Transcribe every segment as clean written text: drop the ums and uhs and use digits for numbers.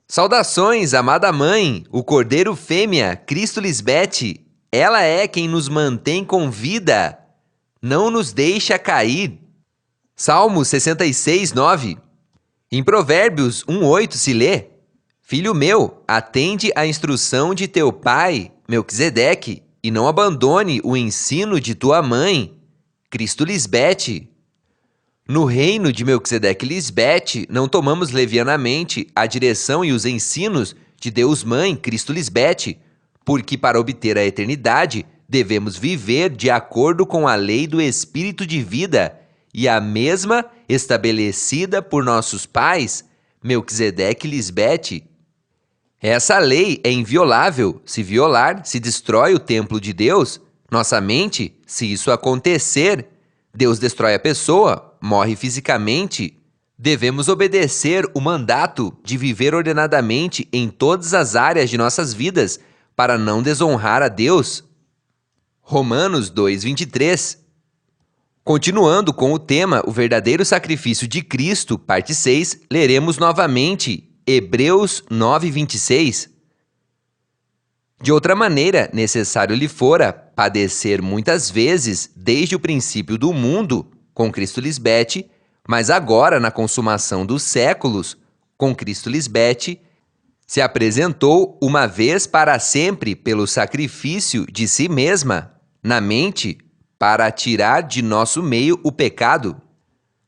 Saudações, amada mãe, o Cordeiro Fêmea, Cristo Lisbete. Ela é quem nos mantém com vida, não nos deixa cair. Salmo 66, 9. Em Provérbios 1:8 se lê: Filho meu, atende à instrução de teu pai, Melquisedeque, e não abandone o ensino de tua mãe, Cristo Lisbete. No reino de Melquisedeque Lisbete, não tomamos levianamente a direção e os ensinos de Deus Mãe, Cristo Lisbete, porque para obter a eternidade devemos viver de acordo com a lei do Espírito de vida e a mesma estabelecida por nossos pais, Melquisedeque Lisbete. Essa lei é inviolável. Se violar, se destrói o templo de Deus, nossa mente. Se isso acontecer, Deus destrói a pessoa, morre fisicamente. Devemos obedecer o mandato de viver ordenadamente em todas as áreas de nossas vidas para não desonrar a Deus. Romanos 2:23. Continuando com o tema O Verdadeiro Sacrifício de Cristo, parte 6, leremos novamente Hebreus 9:26. De outra maneira, necessário lhe fora padecer muitas vezes desde o princípio do mundo, com Cristo Lisbete, mas agora, na consumação dos séculos, com Cristo Lisbete, se apresentou uma vez para sempre pelo sacrifício de si mesma, na mente, para tirar de nosso meio o pecado.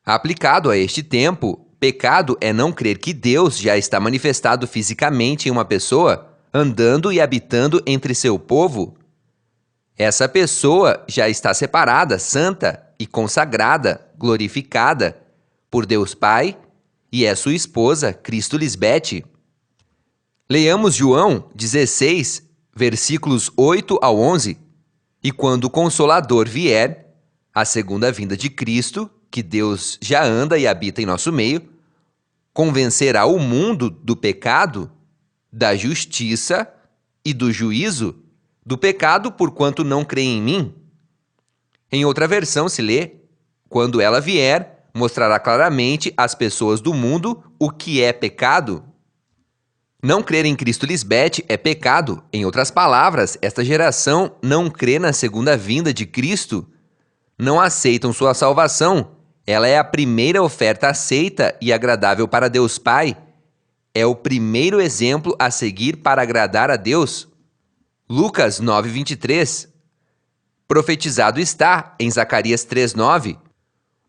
Aplicado a este tempo, pecado é não crer que Deus já está manifestado fisicamente em uma pessoa, andando e habitando entre seu povo. Essa pessoa já está separada, santa e consagrada, glorificada por Deus Pai e é sua esposa, Cristo Lisbete. Leamos João 16, versículos 8 ao 11. E quando o Consolador vier, a segunda vinda de Cristo, que Deus já anda e habita em nosso meio, convencerá o mundo do pecado, da justiça e do juízo, do pecado porquanto não creem em mim. Em outra versão se lê: quando ela vier, mostrará claramente às pessoas do mundo o que é pecado. Não crer em Cristo Lisbete é pecado. Em outras palavras, esta geração não crê na segunda vinda de Cristo. Não aceitam sua salvação. Ela é a primeira oferta aceita e agradável para Deus Pai. É o primeiro exemplo a seguir para agradar a Deus. Lucas 9:23. Profetizado está em Zacarias 3:9.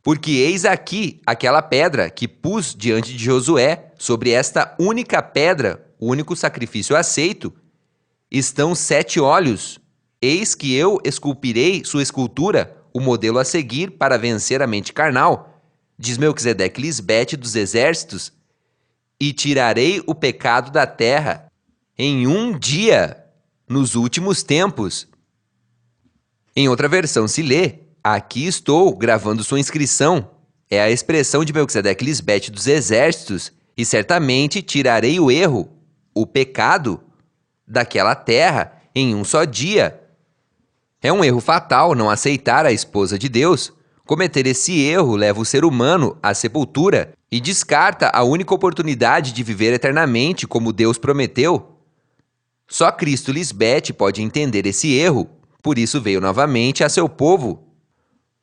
Porque eis aqui aquela pedra que pus diante de Josué, sobre esta única pedra, o único sacrifício aceito, estão 7 olhos. Eis que eu esculpirei sua escultura, o modelo a seguir para vencer a mente carnal, diz Melquisedeque Lisbete dos exércitos, e tirarei o pecado da terra em um dia, nos últimos tempos. Em outra versão se lê: aqui estou gravando sua inscrição. É a expressão de Melquisedeque Lisbete dos exércitos, e certamente tirarei o erro, o pecado, daquela terra em um só dia. É um erro fatal não aceitar a esposa de Deus. Cometer esse erro leva o ser humano à sepultura e descarta a única oportunidade de viver eternamente como Deus prometeu. Só Cristo Lisbete pode entender esse erro, por isso veio novamente a seu povo.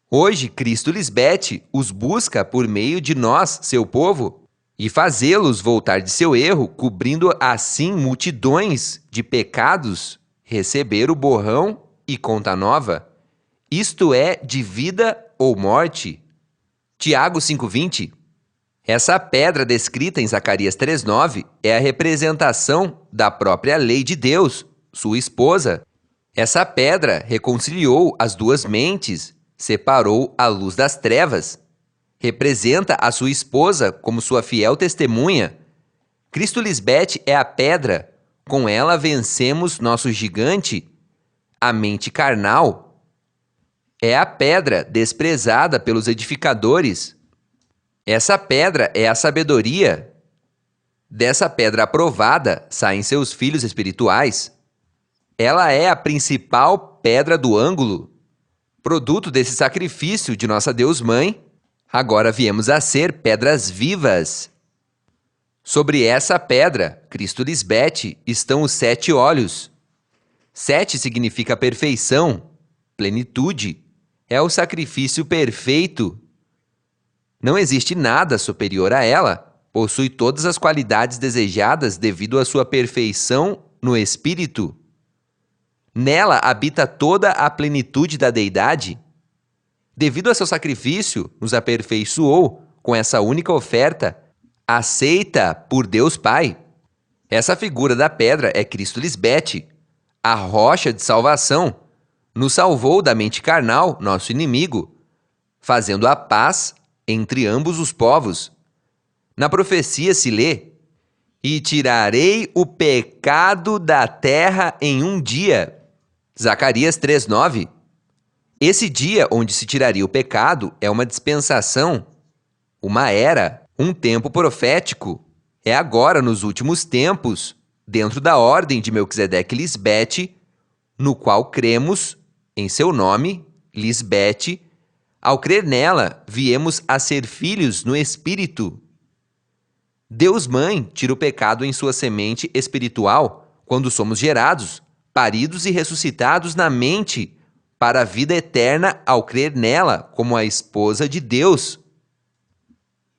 Hoje, Cristo Lisbete os busca por meio de nós, seu povo, e fazê-los voltar de seu erro, cobrindo assim multidões de pecados, receber o borrão e conta nova, isto é, de vida ou morte. Tiago 5:20. Essa pedra descrita em Zacarias 3:9 é a representação da própria lei de Deus, sua esposa. Essa pedra reconciliou as duas mentes, separou a luz das trevas. Representa a sua esposa como sua fiel testemunha. Cristo Lisbete é a pedra, com ela vencemos nosso gigante, a mente carnal. É a pedra desprezada pelos edificadores. Essa pedra é a sabedoria. Dessa pedra aprovada saem seus filhos espirituais. Ela é a principal pedra do ângulo. Produto desse sacrifício de nossa Deus Mãe, agora viemos a ser pedras vivas. Sobre essa pedra, Cristo Lisbete, estão os 7 olhos. 7 significa perfeição, plenitude, é o sacrifício perfeito. Não existe nada superior a ela, possui todas as qualidades desejadas devido à sua perfeição no Espírito. Nela habita toda a plenitude da deidade. Devido a seu sacrifício, nos aperfeiçoou com essa única oferta, aceita por Deus Pai. Essa figura da pedra é Cristo Lisbete, a rocha de salvação. Nos salvou da mente carnal, nosso inimigo, fazendo a paz entre ambos os povos. Na profecia se lê: "E tirarei o pecado da terra em um dia." Zacarias 3:9. Esse dia onde se tiraria o pecado é uma dispensação, uma era, um tempo profético. É agora, nos últimos tempos, dentro da ordem de Melquisedeque Lisbete, no qual cremos em seu nome, Lisbete. Ao crer nela, viemos a ser filhos no Espírito. Deus Mãe tira o pecado em sua semente espiritual quando somos gerados, paridos e ressuscitados na mente para a vida eterna ao crer nela como a esposa de Deus.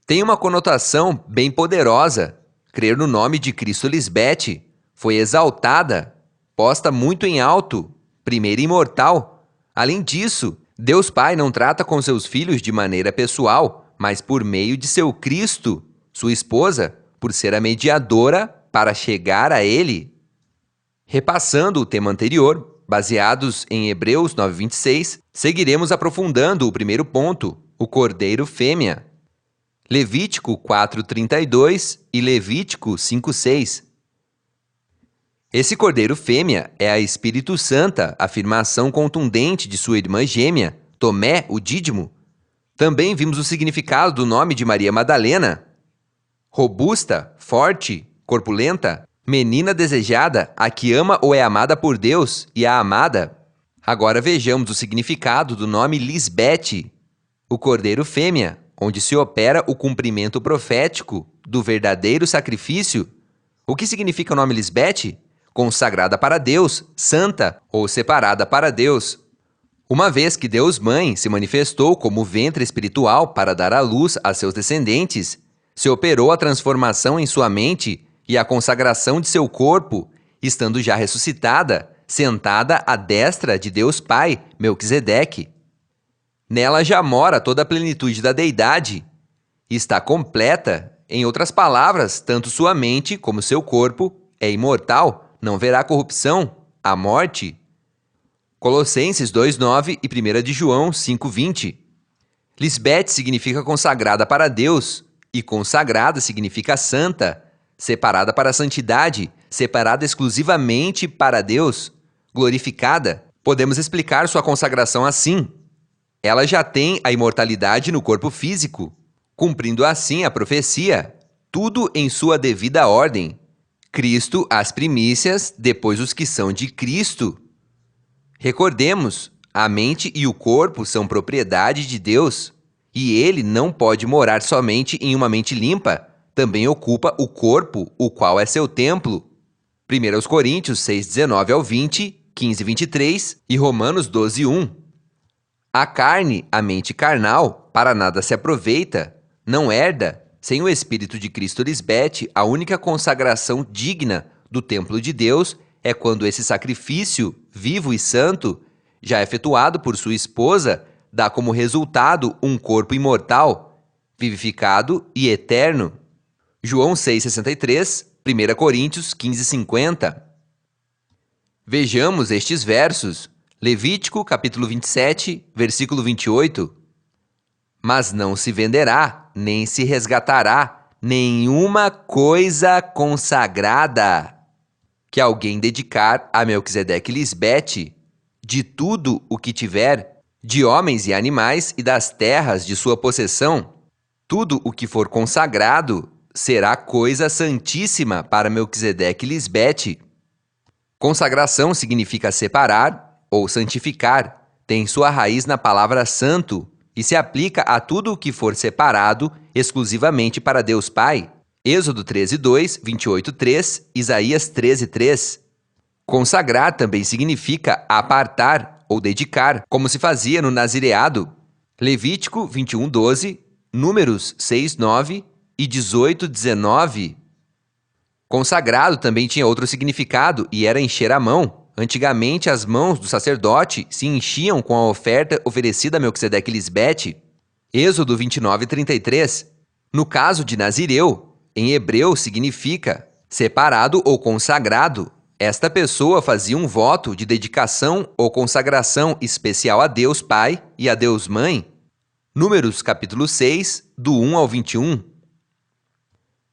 Tem uma conotação bem poderosa. Crer no nome de Cristo Lisbete foi exaltada, posta muito em alto, primeira imortal. Além disso, Deus Pai não trata com seus filhos de maneira pessoal, mas por meio de seu Cristo, sua esposa, por ser a mediadora para chegar a Ele. Repassando o tema anterior, baseados em Hebreus 9:26, seguiremos aprofundando o primeiro ponto, o cordeiro fêmea. Levítico 4:32 e Levítico 5:6. Esse cordeiro fêmea é a Espírito Santa, afirmação contundente de sua irmã gêmea, Tomé, o Dídimo. Também vimos o significado do nome de Maria Madalena: robusta, forte, corpulenta, menina desejada, a que ama ou é amada por Deus, e a amada. Agora vejamos o significado do nome Lisbete, o cordeiro fêmea, onde se opera o cumprimento profético do verdadeiro sacrifício. O que significa o nome Lisbete? Consagrada para Deus, santa ou separada para Deus. Uma vez que Deus Mãe se manifestou como ventre espiritual para dar à luz a seus descendentes, se operou a transformação em sua mente e a consagração de seu corpo, estando já ressuscitada, sentada à destra de Deus Pai, Melquisedeque. Nela já mora toda a plenitude da deidade. Está completa, em outras palavras, tanto sua mente como seu corpo é imortal, não verá corrupção, a morte. Colossenses 2:9 e 1 de João 5:20. Lisbete significa consagrada para Deus, e consagrada significa santa, separada para a santidade, separada exclusivamente para Deus, glorificada. Podemos explicar sua consagração assim: ela já tem a imortalidade no corpo físico, cumprindo assim a profecia, tudo em sua devida ordem. Cristo as primícias, depois os que são de Cristo. Recordemos, a mente e o corpo são propriedade de Deus, e Ele não pode morar somente em uma mente limpa, também ocupa o corpo, o qual é seu templo. 1 Coríntios 6:19 ao 20, 15:23 e Romanos 12:1. A carne, a mente carnal, para nada se aproveita, não herda, sem o Espírito de Cristo Lisbete, a única consagração digna do templo de Deus é quando esse sacrifício, vivo e santo, já efetuado por sua esposa, dá como resultado um corpo imortal, vivificado e eterno. João 6,63, 1 Coríntios 15,50. Vejamos estes versos. Levítico, capítulo 27, versículo 28. Mas não se venderá, nem se resgatará nenhuma coisa consagrada que alguém dedicar a Melquisedeque Lisbete, de tudo o que tiver, de homens e animais e das terras de sua possessão. Tudo o que for consagrado será coisa santíssima para Melquisedeque Lisbete. Consagração significa separar ou santificar, tem sua raiz na palavra santo e se aplica a tudo o que for separado exclusivamente para Deus Pai. Êxodo 13:2, 28:3, Isaías 13:3. Consagrar também significa apartar ou dedicar, como se fazia no nazireado. Levítico 21:12, Números 6:9 e 18:19. Consagrado também tinha outro significado e era encher a mão. Antigamente, as mãos do sacerdote se enchiam com a oferta oferecida a Melquisedeque e Lisbete. Êxodo 29:33. No caso de Nazireu, em hebreu significa separado ou consagrado. Esta pessoa fazia um voto de dedicação ou consagração especial a Deus Pai e a Deus Mãe. Números capítulo 6, do 1 ao 21.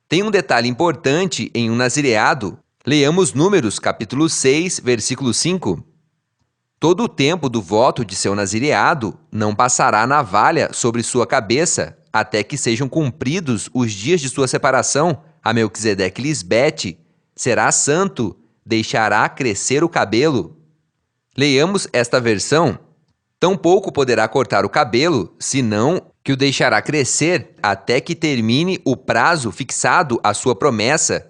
Tem um detalhe importante em um nazireado. Leamos Números capítulo 6, versículo 5. Todo o tempo do voto de seu nazireado não passará navalha sobre sua cabeça, até que sejam cumpridos os dias de sua separação a Melquisedeque e Lisbete. Será santo, deixará crescer o cabelo. Leiamos esta versão. Tampouco poderá cortar o cabelo, senão que o deixará crescer até que termine o prazo fixado à sua promessa,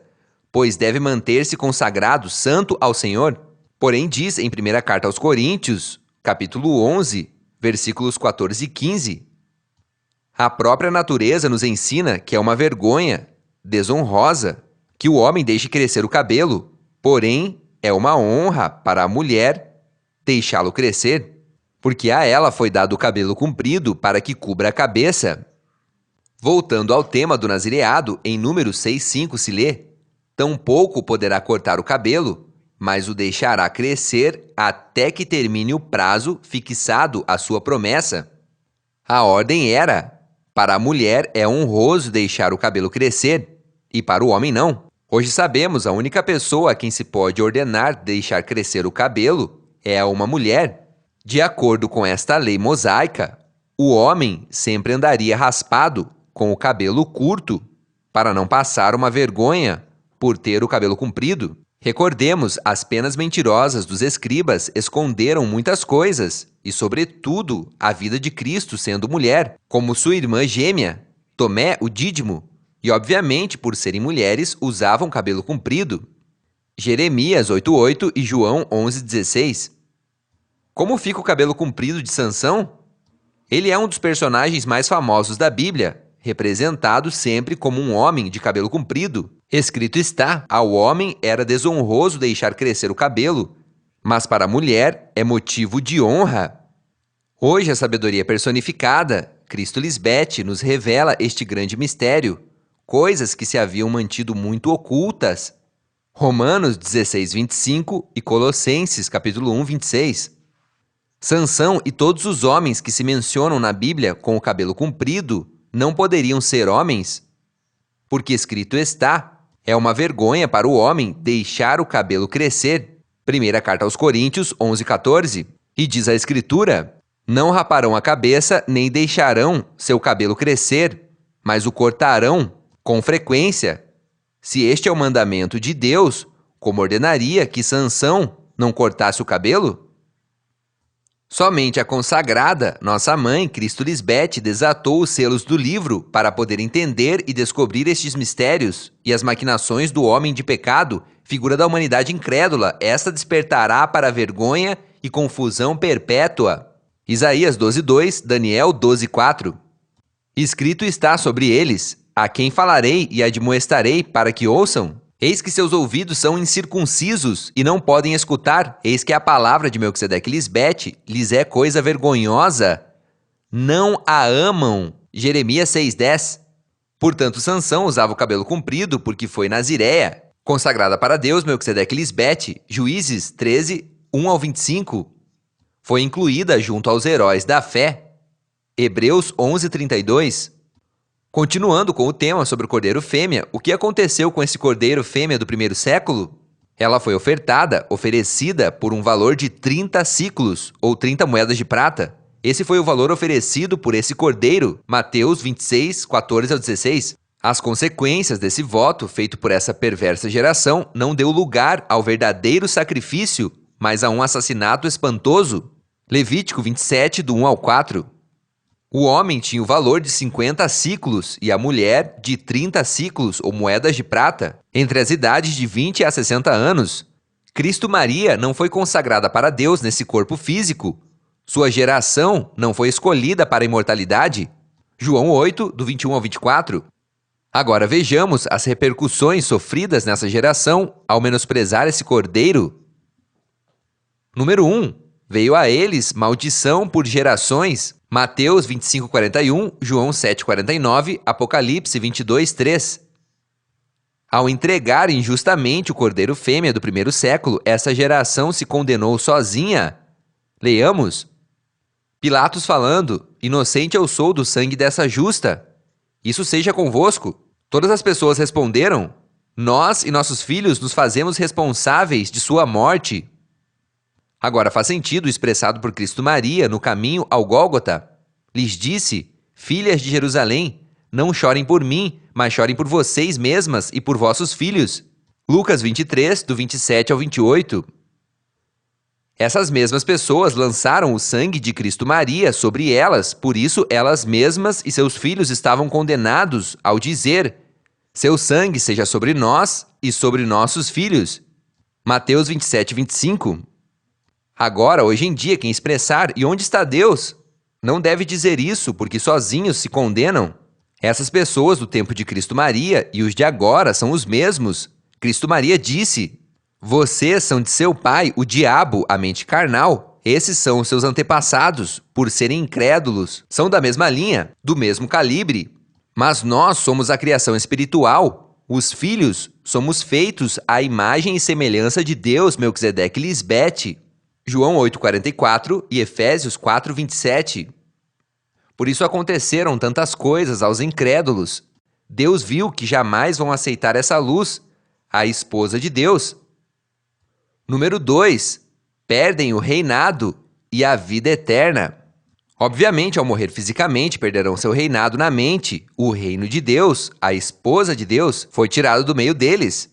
pois deve manter-se consagrado santo ao Senhor. Porém diz em 1ª Carta aos Coríntios, capítulo 11, versículos 14 e 15. A própria natureza nos ensina que é uma vergonha desonrosa que o homem deixe crescer o cabelo, porém é uma honra para a mulher deixá-lo crescer, porque a ela foi dado o cabelo comprido para que cubra a cabeça. Voltando ao tema do nazireado, em Números 6:5 se lê: tampouco poderá cortar o cabelo, mas o deixará crescer até que termine o prazo fixado à sua promessa. A ordem era: para a mulher é honroso deixar o cabelo crescer, e para o homem não. Hoje sabemos, a única pessoa a quem se pode ordenar deixar crescer o cabelo é uma mulher. De acordo com esta lei mosaica, o homem sempre andaria raspado, com o cabelo curto, para não passar uma vergonha por ter o cabelo comprido. Recordemos, as penas mentirosas dos escribas esconderam muitas coisas, e sobretudo a vida de Cristo sendo mulher, como sua irmã gêmea, Tomé o Dídimo, e obviamente, por serem mulheres, usavam cabelo comprido. Jeremias 8:8 e João 11:16. Como fica o cabelo comprido de Sansão? Ele é um dos personagens mais famosos da Bíblia, representado sempre como um homem de cabelo comprido. Escrito está: ao homem era desonroso deixar crescer o cabelo, mas para a mulher é motivo de honra. Hoje a sabedoria personificada, Cristo Lisbete, nos revela este grande mistério, coisas que se haviam mantido muito ocultas. Romanos 16:25 e Colossenses capítulo 1:26. Sansão e todos os homens que se mencionam na Bíblia com o cabelo comprido não poderiam ser homens? Porque escrito está: é uma vergonha para o homem deixar o cabelo crescer. 1ª Carta aos Coríntios 11:14. E diz a Escritura: não raparão a cabeça, nem deixarão seu cabelo crescer, mas o cortarão com frequência. Se este é o mandamento de Deus, como ordenaria que Sansão não cortasse o cabelo? Somente a consagrada, nossa mãe, Cristo Lisbete, desatou os selos do livro para poder entender e descobrir estes mistérios e as maquinações do homem de pecado, figura da humanidade incrédula. Esta despertará para vergonha e confusão perpétua. Isaías 12:2, Daniel 12:4. Escrito está sobre eles: a quem falarei e admoestarei para que ouçam? Eis que seus ouvidos são incircuncisos e não podem escutar. Eis que a palavra de Melquisedeque e Lisbete lhes é coisa vergonhosa. Não a amam. Jeremias 6:10. Portanto, Sansão usava o cabelo comprido porque foi nazireia, consagrada para Deus. Melquisedeque e Lisbete, Juízes 13, 1 ao 25. Foi incluída junto aos heróis da fé. Hebreus 11:32. Continuando com o tema sobre o cordeiro fêmea, o que aconteceu com esse cordeiro fêmea do primeiro século? Ela foi oferecida por um valor de 30 siclos, ou 30 moedas de prata. Esse foi o valor oferecido por esse cordeiro, Mateus 26, 14 ao 16. As consequências desse voto feito por essa perversa geração não deu lugar ao verdadeiro sacrifício, mas a um assassinato espantoso. Levítico 27, do 1 ao 4. O homem tinha o valor de 50 siclos e a mulher de 30 siclos ou moedas de prata, entre as idades de 20 a 60 anos. Cristo Maria não foi consagrada para Deus nesse corpo físico. Sua geração não foi escolhida para a imortalidade. João 8, do 21 ao 24. Agora vejamos as repercussões sofridas nessa geração ao menosprezar esse cordeiro. Número 1. Veio a eles maldição por gerações. Mateus 25:41, João 7:49, Apocalipse 22:3. Ao entregar injustamente o cordeiro fêmea do primeiro século, essa geração se condenou sozinha. Leiamos. Pilatos falando: inocente eu sou do sangue dessa justa. Isso seja convosco. Todas as pessoas responderam: nós e nossos filhos nos fazemos responsáveis de sua morte. Agora faz sentido o expressado por Cristo Maria no caminho ao Gólgota. Lhes disse: filhas de Jerusalém, não chorem por mim, mas chorem por vocês mesmas e por vossos filhos. Lucas 23, do 27 ao 28. Essas mesmas pessoas lançaram o sangue de Cristo Maria sobre elas, por isso elas mesmas e seus filhos estavam condenados ao dizer: seu sangue seja sobre nós e sobre nossos filhos. Mateus 27, 25. Agora, hoje em dia, quem expressar "e onde está Deus?" não deve dizer isso, porque sozinhos se condenam. Essas pessoas do tempo de Cristo Maria e os de agora são os mesmos. Cristo Maria disse: vocês são de seu pai, o diabo, a mente carnal. Esses são os seus antepassados, por serem incrédulos. São da mesma linha, do mesmo calibre. Mas nós somos a criação espiritual. Os filhos somos feitos à imagem e semelhança de Deus, Melquisedeque e Lisbete. João 8,44 e Efésios 4,27. Por isso aconteceram tantas coisas aos incrédulos. Deus viu que jamais vão aceitar essa luz, a esposa de Deus. Número 2. Perdem o reinado e a vida eterna. Obviamente, ao morrer fisicamente, perderão seu reinado na mente. O reino de Deus, a esposa de Deus, foi tirado do meio deles.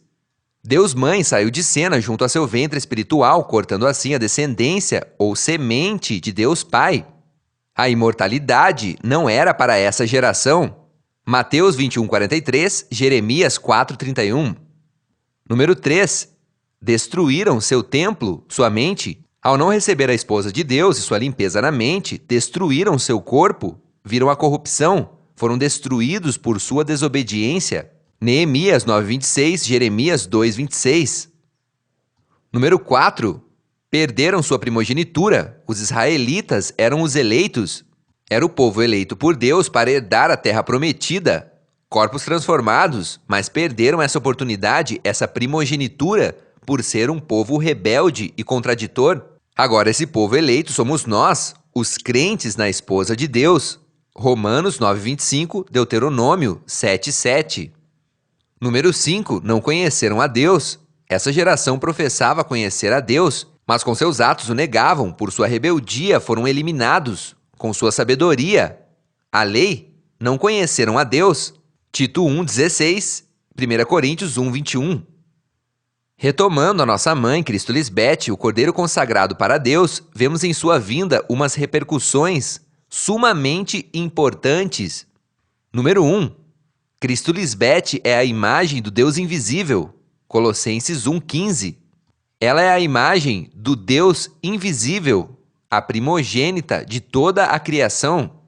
Deus Mãe saiu de cena junto a seu ventre espiritual, cortando assim a descendência ou semente de Deus Pai. A imortalidade não era para essa geração. Mateus 21:43, Jeremias 4:31. Número 3. Destruíram seu templo, sua mente. Ao não receber a esposa de Deus e sua limpeza na mente, destruíram seu corpo, viram a corrupção, foram destruídos por sua desobediência. Neemias 9:26, Jeremias 2:26. Número 4. Perderam sua primogenitura. Os israelitas eram os eleitos. Era o povo eleito por Deus para herdar a terra prometida. Corpos transformados, mas perderam essa oportunidade, essa primogenitura, por ser um povo rebelde e contraditor. Agora esse povo eleito somos nós, os crentes na esposa de Deus. Romanos 9:25, Deuteronômio 7:7. Número 5. Não conheceram a Deus. Essa geração professava conhecer a Deus, mas com seus atos o negavam. Por sua rebeldia foram eliminados. Com sua sabedoria, a lei, não conheceram a Deus. Tito 1:16, 1 Coríntios 1:21. Retomando a nossa mãe, Cristo Lisbete, o cordeiro consagrado para Deus, vemos em sua vinda umas repercussões sumamente importantes. Número 1. Cristo Lisbete é a imagem do Deus invisível. Colossenses 1:15. Ela é a imagem do Deus invisível, a primogênita de toda a criação.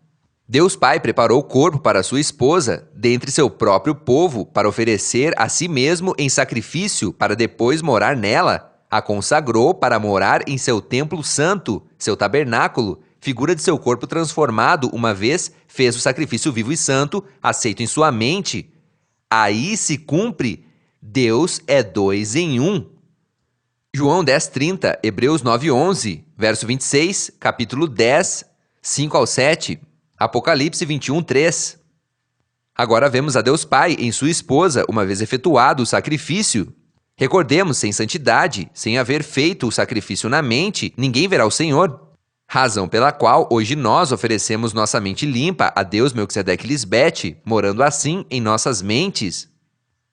Deus Pai preparou o corpo para sua esposa, dentre seu próprio povo, para oferecer a si mesmo em sacrifício, para depois morar nela. A consagrou para morar em seu templo santo, seu tabernáculo, figura de seu corpo transformado, uma vez fez o sacrifício vivo e santo, aceito em sua mente. Aí se cumpre: Deus é 2 em 1. João 10:30, Hebreus 9:11, verso 26, capítulo 10, 5 ao 7, Apocalipse 21:3. Agora vemos a Deus Pai em sua esposa, uma vez efetuado o sacrifício. Recordemos, sem santidade, sem haver feito o sacrifício na mente, ninguém verá o Senhor. Razão pela qual hoje nós oferecemos nossa mente limpa a Deus Melquisedeque Lisbete, morando assim em nossas mentes.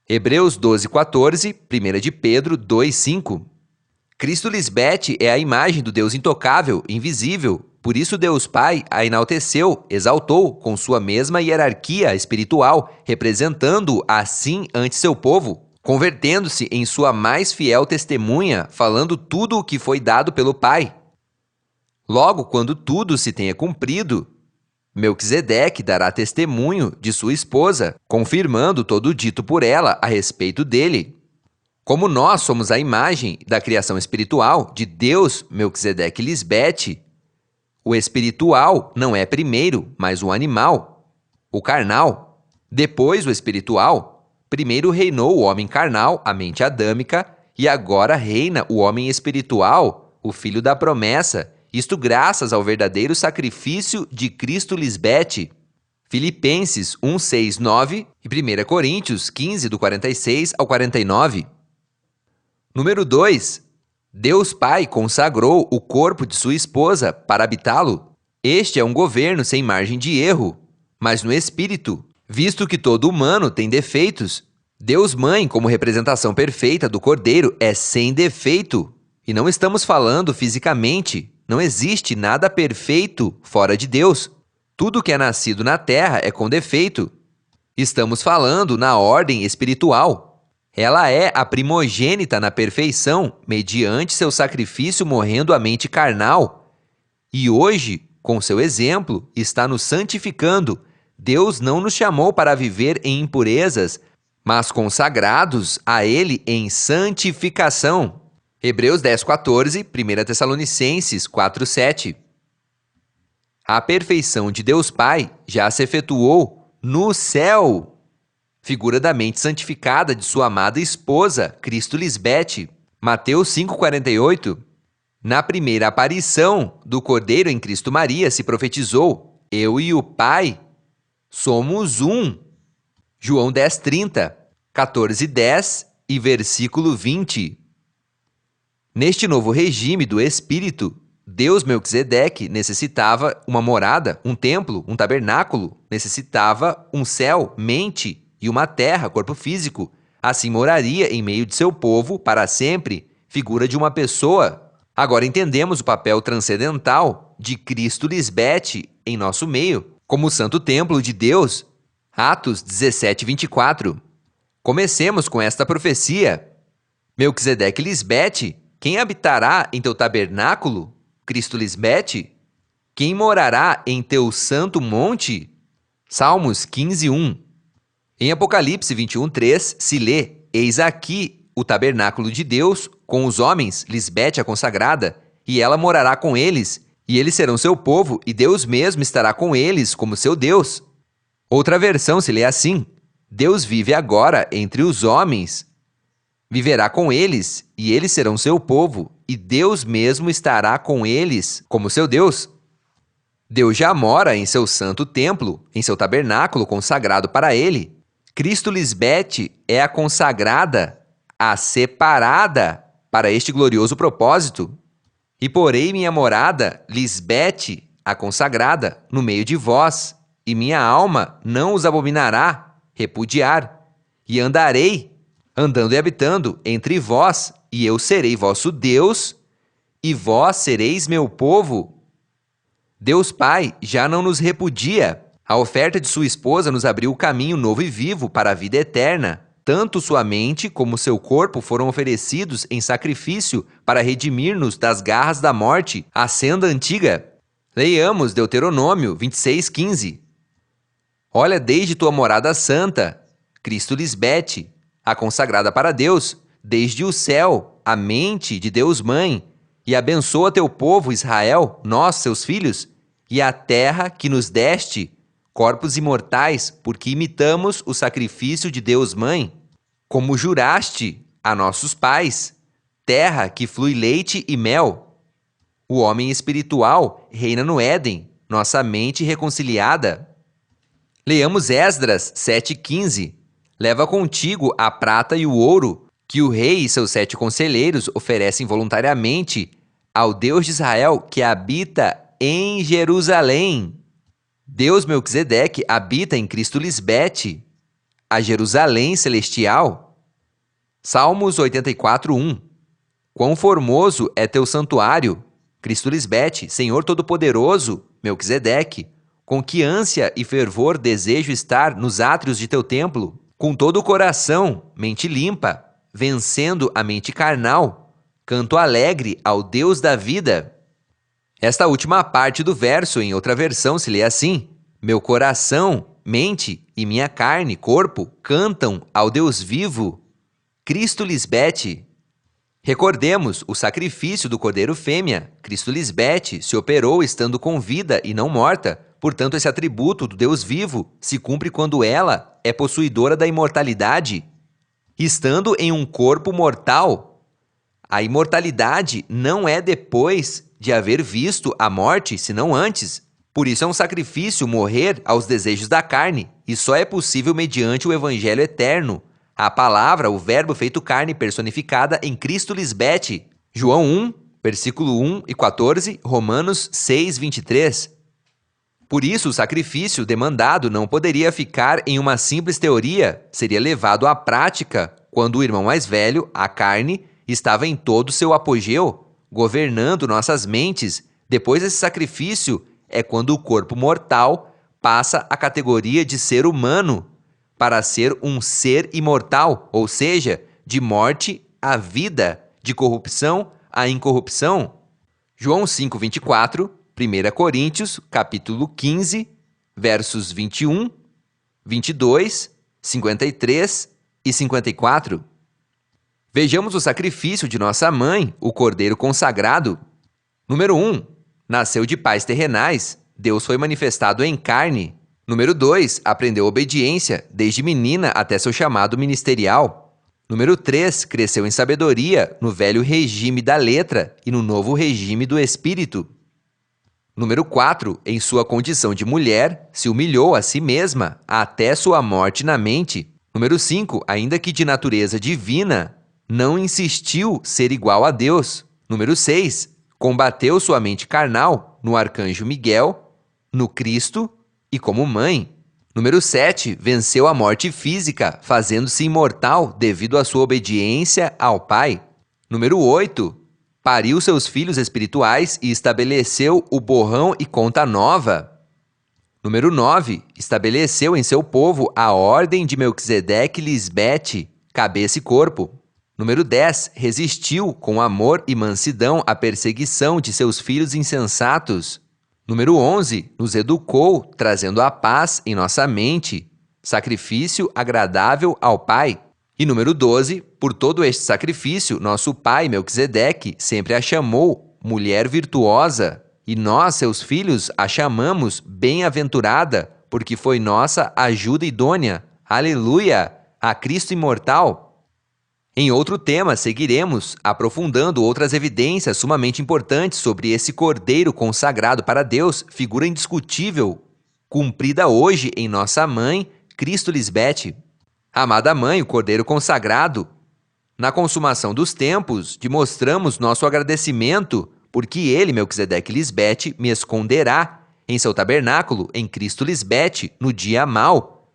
Hebreus 12:14, 1 de Pedro 2:5. Cristo Lisbete é a imagem do Deus intocável, invisível, Por isso Deus Pai a enalteceu, exaltou com sua mesma hierarquia espiritual, representando-o assim ante seu povo, convertendo-se em sua mais fiel testemunha, falando tudo o que foi dado pelo Pai. Logo, quando tudo se tenha cumprido, Melquisedeque dará testemunho de sua esposa, confirmando todo o dito por ela a respeito dele. Como nós somos a imagem da criação espiritual de Deus, Melquisedeque Lisbete, o espiritual não é primeiro, mas o animal, o carnal. Depois o espiritual. Primeiro reinou o homem carnal, a mente adâmica, e agora reina o homem espiritual, o filho da promessa, isto graças ao verdadeiro sacrifício de Cristo Lisbete. Filipenses 1, 6, 9 e 1 Coríntios 15, do 46 ao 49. Número 2. Deus Pai consagrou o corpo de sua esposa para habitá-lo. Este é um governo sem margem de erro, mas no espírito, visto que todo humano tem defeitos. Deus Mãe, como representação perfeita do Cordeiro, é sem defeito. E não estamos falando fisicamente. Não existe nada perfeito fora de Deus. Tudo que é nascido na terra é com defeito. Estamos falando na ordem espiritual. Ela é a primogênita na perfeição, mediante seu sacrifício morrendo a mente carnal. E hoje, com seu exemplo, está nos santificando. Deus não nos chamou para viver em impurezas, mas consagrados a Ele em santificação. Hebreus 10, 14, 1 Tessalonicenses 4, 7. A perfeição de Deus Pai já se efetuou no céu, figura da mente santificada de sua amada esposa, Cristo Lisbete. Mateus 5,48. Na primeira aparição do Cordeiro em Cristo Maria se profetizou: eu e o Pai somos um. João 10,30, 14,10 e versículo 20. Neste novo regime do Espírito, Deus Melquisedeque necessitava uma morada, um templo, um tabernáculo, necessitava um céu, mente, e uma terra, corpo físico. Assim moraria em meio de seu povo para sempre, figura de uma pessoa. Agora entendemos o papel transcendental de Cristo Lisbete em nosso meio, como o santo templo de Deus. Atos 17, 24. Comecemos com esta profecia. Melquisedeque Lisbete, quem habitará em teu tabernáculo? Cristo Lisbete? Quem morará em teu santo monte? Salmos 15, 1. Em Apocalipse 21, 3, se lê: eis aqui o tabernáculo de Deus com os homens, Lisbete a consagrada, e ela morará com eles, e eles serão seu povo, e Deus mesmo estará com eles como seu Deus. Outra versão se lê assim: Deus vive agora entre os homens, viverá com eles, e eles serão seu povo, e Deus mesmo estará com eles como seu Deus. Deus já mora em seu santo templo, em seu tabernáculo consagrado para ele. Cristo Lisbete é a consagrada, a separada para este glorioso propósito. E porei minha morada, Lisbete, a consagrada, no meio de vós, e minha alma não os abominará, repudiar. E andarei, andando e habitando, entre vós, e eu serei vosso Deus, e vós sereis meu povo. Deus Pai já não nos repudia. A oferta de sua esposa nos abriu o caminho novo e vivo para a vida eterna. Tanto sua mente como seu corpo foram oferecidos em sacrifício para redimir-nos das garras da morte, a senda antiga. Leiamos Deuteronômio 26, 15. Olha desde tua morada santa, Cristo Lisbete, a consagrada para Deus, desde o céu, a mente de Deus Mãe, e abençoa teu povo Israel, nós, seus filhos, e a terra que nos deste, corpos imortais, porque imitamos o sacrifício de Deus Mãe, como juraste a nossos pais, terra que flui leite e mel. O homem espiritual reina no Éden, nossa mente reconciliada. Leamos Esdras 7,15. Leva contigo a prata e o ouro, que o rei e seus 7 conselheiros oferecem voluntariamente ao Deus de Israel que habita em Jerusalém. Deus Melquisedeque habita em Cristo Lisbete, a Jerusalém celestial. Salmos 84, 1. Quão formoso é teu santuário, Cristo Lisbete, Senhor Todo-Poderoso, Melquisedeque, com que ânsia e fervor desejo estar nos átrios de teu templo, com todo o coração, mente limpa, vencendo a mente carnal, canto alegre ao Deus da vida. Esta última parte do verso, em outra versão, se lê assim: meu coração, mente e minha carne, corpo, cantam ao Deus vivo, Cristo Lisbete. Recordemos, o sacrifício do cordeiro fêmea, Cristo Lisbete, se operou estando com vida e não morta. Portanto, esse atributo do Deus vivo se cumpre quando ela é possuidora da imortalidade, estando em um corpo mortal. A imortalidade não é depois de haver visto a morte, senão antes. Por isso é um sacrifício morrer aos desejos da carne, e só é possível mediante o Evangelho eterno, a palavra, o verbo feito carne personificada em Cristo Lisbete. João 1, versículo 1 e 14, Romanos 6, 23. Por isso, o sacrifício demandado não poderia ficar em uma simples teoria, seria levado à prática quando o irmão mais velho, a carne, estava em todo o seu apogeu, governando nossas mentes. Depois desse sacrifício é quando o corpo mortal passa à categoria de ser humano, para ser um ser imortal, ou seja, de morte à vida, de corrupção à incorrupção. João 5, 24, 1 Coríntios, capítulo 15, versos 21, 22, 53 e 54. Vejamos o sacrifício de nossa mãe, o Cordeiro consagrado. Número 1. Nasceu de pais terrenais, Deus foi manifestado em carne. Número 2. Aprendeu obediência, desde menina até seu chamado ministerial. Número 3. Cresceu em sabedoria, no velho regime da letra e no novo regime do espírito. Número 4. Em sua condição de mulher, se humilhou a si mesma, até sua morte na mente. Número 5. Ainda que de natureza divina, não insistiu ser igual a Deus. Número 6. Combateu sua mente carnal no arcanjo Miguel, no Cristo e como mãe. Número 7. Venceu a morte física, fazendo-se imortal devido à sua obediência ao Pai. Número 8. Pariu seus filhos espirituais e estabeleceu o borrão e conta nova. Número 9. Estabeleceu em seu povo a ordem de Melquisedeque Lisbete, cabeça e corpo. Número 10. Resistiu com amor e mansidão à perseguição de seus filhos insensatos. Número 11. Nos educou, trazendo a paz em nossa mente, sacrifício agradável ao Pai. E número 12. Por todo este sacrifício, nosso pai Melquisedeque sempre a chamou mulher virtuosa, e nós, seus filhos, a chamamos bem-aventurada, porque foi nossa ajuda idônea. Aleluia! A Cristo imortal. Em outro tema, seguiremos aprofundando outras evidências sumamente importantes sobre esse Cordeiro consagrado para Deus, figura indiscutível, cumprida hoje em nossa mãe, Cristo Lisbete. Amada mãe, o Cordeiro consagrado, na consumação dos tempos, demonstramos nosso agradecimento, porque ele, Melquisedeque Lisbete, me esconderá em seu tabernáculo, em Cristo Lisbete, no dia mau.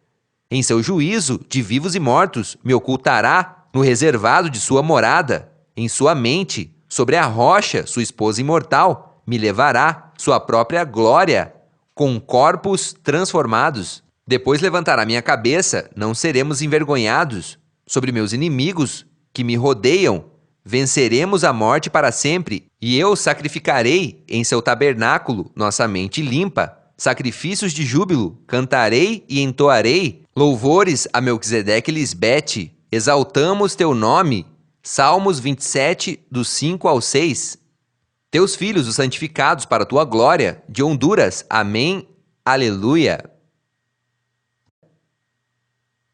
Em seu juízo de vivos e mortos, me ocultará no reservado de sua morada, em sua mente, sobre a rocha, sua esposa imortal, me levará sua própria glória, com corpos transformados. Depois levantará minha cabeça, não seremos envergonhados. Sobre meus inimigos que me rodeiam, venceremos a morte para sempre, e eu sacrificarei em seu tabernáculo nossa mente limpa, sacrifícios de júbilo, cantarei e entoarei louvores a Melquisedeque Lisbete. Exaltamos teu nome. Salmos 27, dos 5 ao 6. Teus filhos, os santificados para tua glória, de Honduras. Amém. Aleluia.